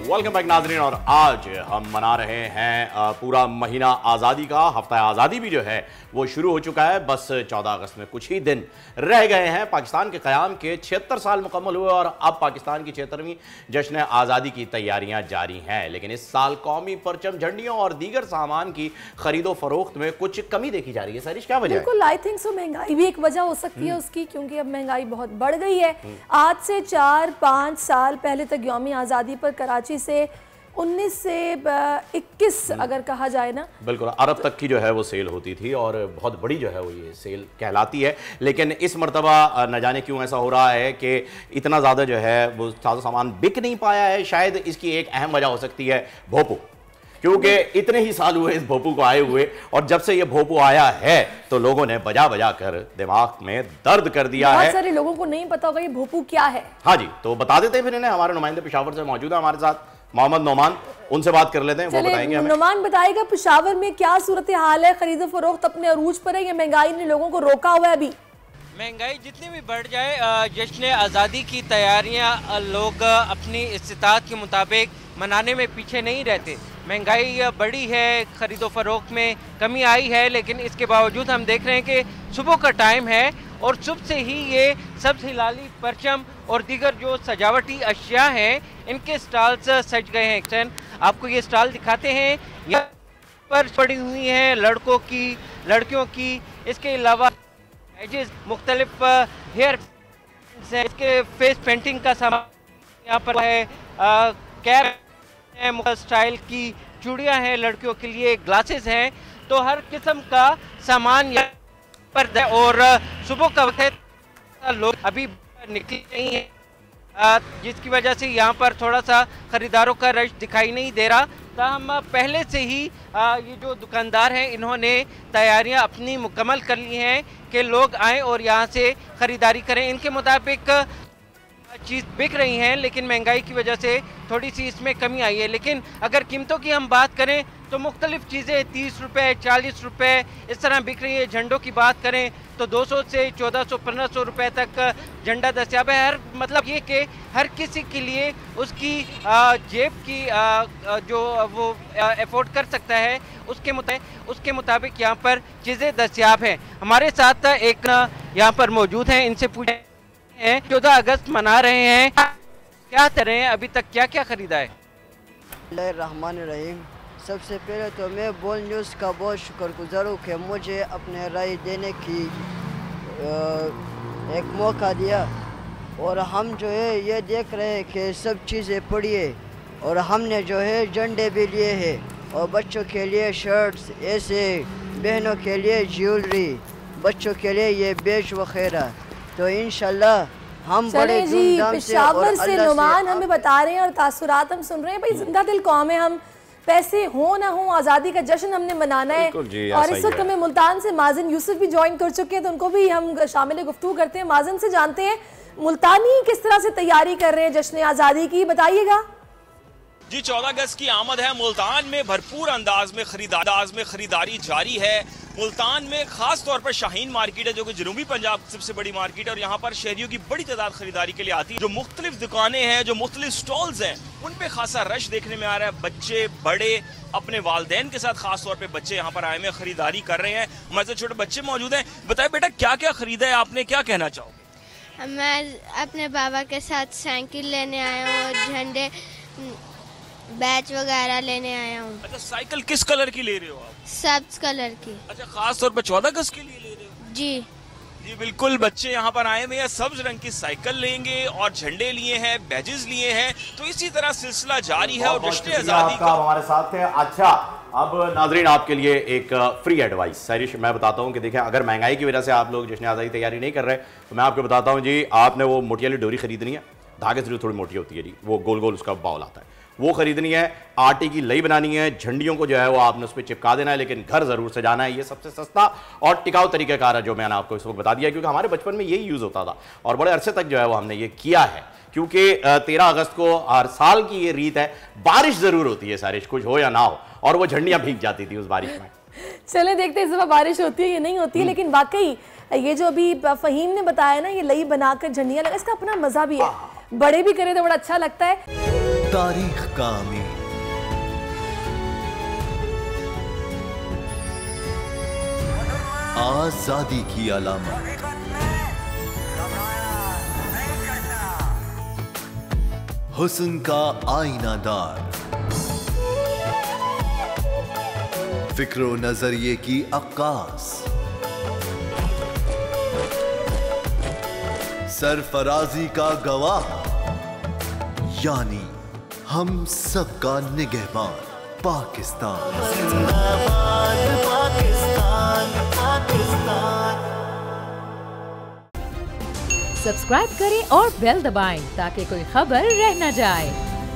Welcome back नाज़रीन। और आज हम मना रहे हैं पूरा महीना आज़ादी का। हफ्ता आज़ादी भी जो है वो शुरू हो चुका है। बस 14 अगस्त में कुछ ही दिन रह गए हैं। पाकिस्तान के क़याम के 76 साल मुकम्मल हुए और अब पाकिस्तान की 76वीं जश्न आज़ादी की तैयारियां जारी हैं। लेकिन इस साल कौमी परचम, झंडियों और दीगर सामान की खरीदो फरोख्त में कुछ कमी देखी जा रही है। सरिश, क्या वजह है? बिल्कुल, आई थिंक सो महंगाई भी एक वजह हो सकती है उसकी, क्योंकि अब महंगाई बहुत बढ़ गई है। आज से 4-5 साल पहले तक यौम आज़ादी पर कराची से 19 से 21 अगर कहा जाए ना, बिल्कुल अरब तक की जो है वो सेल होती थी और बहुत बड़ी जो है वो ये सेल कहलाती है। लेकिन इस मरतबा न जाने क्यों ऐसा हो रहा है कि इतना ज़्यादा जो है वो सारा सामान बिक नहीं पाया है। शायद इसकी एक अहम वजह हो सकती है भोपू, क्योंकि इतने ही साल हुए इस भोपू को आए हुए और जब से ये भोपू आया है तो लोगों ने बजा बजा कर दिमाग में दर्द कर दिया है। बहुत सारे लोगों को नहीं पता होगा ये भोपू क्या है। हाँ जी, तो बता देते हैं फिर इन्हें। हमारे नुमाइंदे पेशावर से मौजूद है हमारे साथ मोहम्मद नोमान, उनसे बात कर लेते हैं, वो बताएंगे हमें। नोमान बताएगा पेशावर में क्या सूरत हाल है, खरीदो फरोख्त अपने अरूज पर है या महंगाई ने लोगों को रोका हुआ है? अभी महंगाई जितनी भी बढ़ जाए, जश्न आज़ादी की तैयारियां लोग अपनी इस्तिताअत के मुताबिक मनाने में पीछे नहीं रहते। महंगाई बढ़ी है, खरीदो फरोख्त में कमी आई है, लेकिन इसके बावजूद हम देख रहे हैं कि सुबह का टाइम है और सुबह से ही ये सब्ज़ हिलाली, परचम और दीगर जो सजावटी अशिया हैं इनके स्टॉल्स सज गए हैं। एक्शन आपको ये स्टॉल दिखाते हैं, यहाँ पर पड़ी हुई हैं लड़कों की, लड़कियों की, इसके अलावा मुख्तलिफ हेयर है, इसके फेस पेंटिंग का सामान यहाँ पर है, कैप है, स्टाइल की चूड़ियाँ हैं लड़कियों के लिए, ग्लासेस हैं, तो हर किस्म का सामान यहाँ पर। और सुबह का वक्त है, लोग अभी निकले नहीं हैं, जिसकी वजह से यहाँ पर थोड़ा सा ख़रीदारों का रश दिखाई नहीं दे रहा। हम पहले से ही ये जो दुकानदार हैं इन्होंने तैयारियां अपनी मुकम्मल कर ली हैं कि लोग आएँ और यहाँ से ख़रीदारी करें। इनके मुताबिक चीज़ बिक रही हैं, लेकिन महंगाई की वजह से थोड़ी सी इसमें कमी आई है। लेकिन अगर कीमतों की हम बात करें तो मुख्तलिफ चीज़ें 30 रुपये, 40 रुपये इस तरह बिक रही है। झंडों की बात करें तो 200 से 1400-1500 रुपये तक झंडा दस्तियाब है। हर मतलब ये कि हर किसी के लिए उसकी जेब की जो वो अफोर्ड कर सकता है उसके मुताबिक यहाँ पर चीज़ें दस्तियाब हैं। हमारे साथ एक यहाँ पर मौजूद हैं, इनसे पूछे हैं 14 अगस्त मना रहे हैं, क्या तरह हैं, अभी तक क्या क्या खरीदा है? रहमान रहीम, सबसे पहले तो मैं बोल न्यूज़ का बहुत शुक्रगुजार हूँ कि मुझे अपने राय देने की एक मौका दिया। और हम जो है ये देख रहे हैं कि सब चीज़ें पड़ी है और हमने जो है झंडे भी लिए हैं और बच्चों के लिए शर्ट्स, ऐसे बहनों के लिए ज्वेलरी, बच्चों के लिए ये बेच वगैरह। तो इंशाल्लाह हम बड़े धूमधाम से। पेशावर से नुमान हमें बता रहे हैं और तासुरात हम सुन रहे हैं। भाई जिंदा दिल कौम है हम, पैसे हो ना हो आज़ादी का जश्न हमने मनाना है। और इस वक्त हमें मुल्तान से माजिन यूसुफ भी ज्वाइन कर चुके हैं, तो उनको भी हम शामिल गुफ्तगू करते हैं। माजिन से जानते हैं मुल्तानी किस तरह से तैयारी कर रहे हैं जश्न आज़ादी की, बताइएगा। जी, 14 अगस्त की आमद है। मुल्तान में भरपूर अंदाज में खरीदारी जारी है। मुल्तान में खास तौर पर शाहीन मार्केट है जो कि जनूबी पंजाब की सबसे बड़ी मार्केट है और यहाँ पर शहरियों की बड़ी तादाद खरीदारी के लिए आती है। जो मुख्तलिफ दुकानें हैं, जो मुख्तलिफ स्टॉल्स हैं, उन पे खासा रश देखने में आ रहा है। बच्चे बड़े अपने वालदैन के साथ, खास तौर पे बच्चे यहाँ पर आए में खरीदारी कर रहे हैं। हमारे साथ छोटे बच्चे मौजूद हैं। बताए बेटा, क्या क्या खरीदा है आपने, क्या कहना चाहोगे? मैं अपने बाबा के साथ साइकिल लेने आया हूँ और झंडे, बैच वगैरह लेने आया हूँ। अच्छा, साइकिल किस कलर की ले रहे हो आप? सब्ज कलर की। अच्छा, खास तौर पर 14 अगस्त के लिए ले रहे हो? जी जी बिल्कुल, बच्चे यहाँ पर आए हुए हैं, सब्ज रंग की साइकिल लेंगे और झंडे लिए हैं, बैजेस लिए हैं। तो इसी तरह सिलसिला जारी है और जश्न आज़ादी का हमारे साथ है। अच्छा, अब नाजरीन आपके लिए एक फ्री एडवाइस। सरिश, मैं बताता हूँ कि देखें, अगर महंगाई की वजह से आप लोग जश्न आज़ादी तैयारी नहीं कर रहे तो मैं आपको बताता हूँ जी, आपने वो मोटी वाली डोरी खरीदनी है, धागे से जो थोड़ी मोटी होती है जी, वो गोल गोल उसका बाउल आता है, वो खरीदनी है। आटे की लई बनानी है, झंडियों को जो है वो आपने उस पर चिपका देना है, लेकिन घर जरूर से जाना है। ये सबसे सस्ता और टिकाऊ तरीक़ाकार है जो मैंने आपको इस वक्त बता दिया, क्योंकि हमारे बचपन में यही यूज़ होता था और बड़े अरसे तक जो है वो हमने ये किया है। क्योंकि 13 अगस्त को हर साल की ये रीत है, बारिश जरूर होती है सारिश, कुछ हो या ना हो, और वो झंडियाँ भीग जाती थी उस बारिश में। चले देखते हैं इस दफा बारिश होती है या नहीं होती है। लेकिन वाकई ये जो अभी फ़हीम ने बताया ना, ये लई बनाकर झंडियाँ लगा, इसका अपना मज़ा भी है, बड़े भी करें तो बड़ा अच्छा लगता है। तारीख का अमीर। आजादी की अलामत। हुस्न का आईनादार। फिक्रो नजरिए की अक्कास। सरफराजी का गवाह, यानी हम सबका निगहबान पाकिस्तान। जिंदाबाद पाकिस्तान, पाकिस्तान। सब्सक्राइब करें और बेल दबाएं ताकि कोई खबर रह न जाए।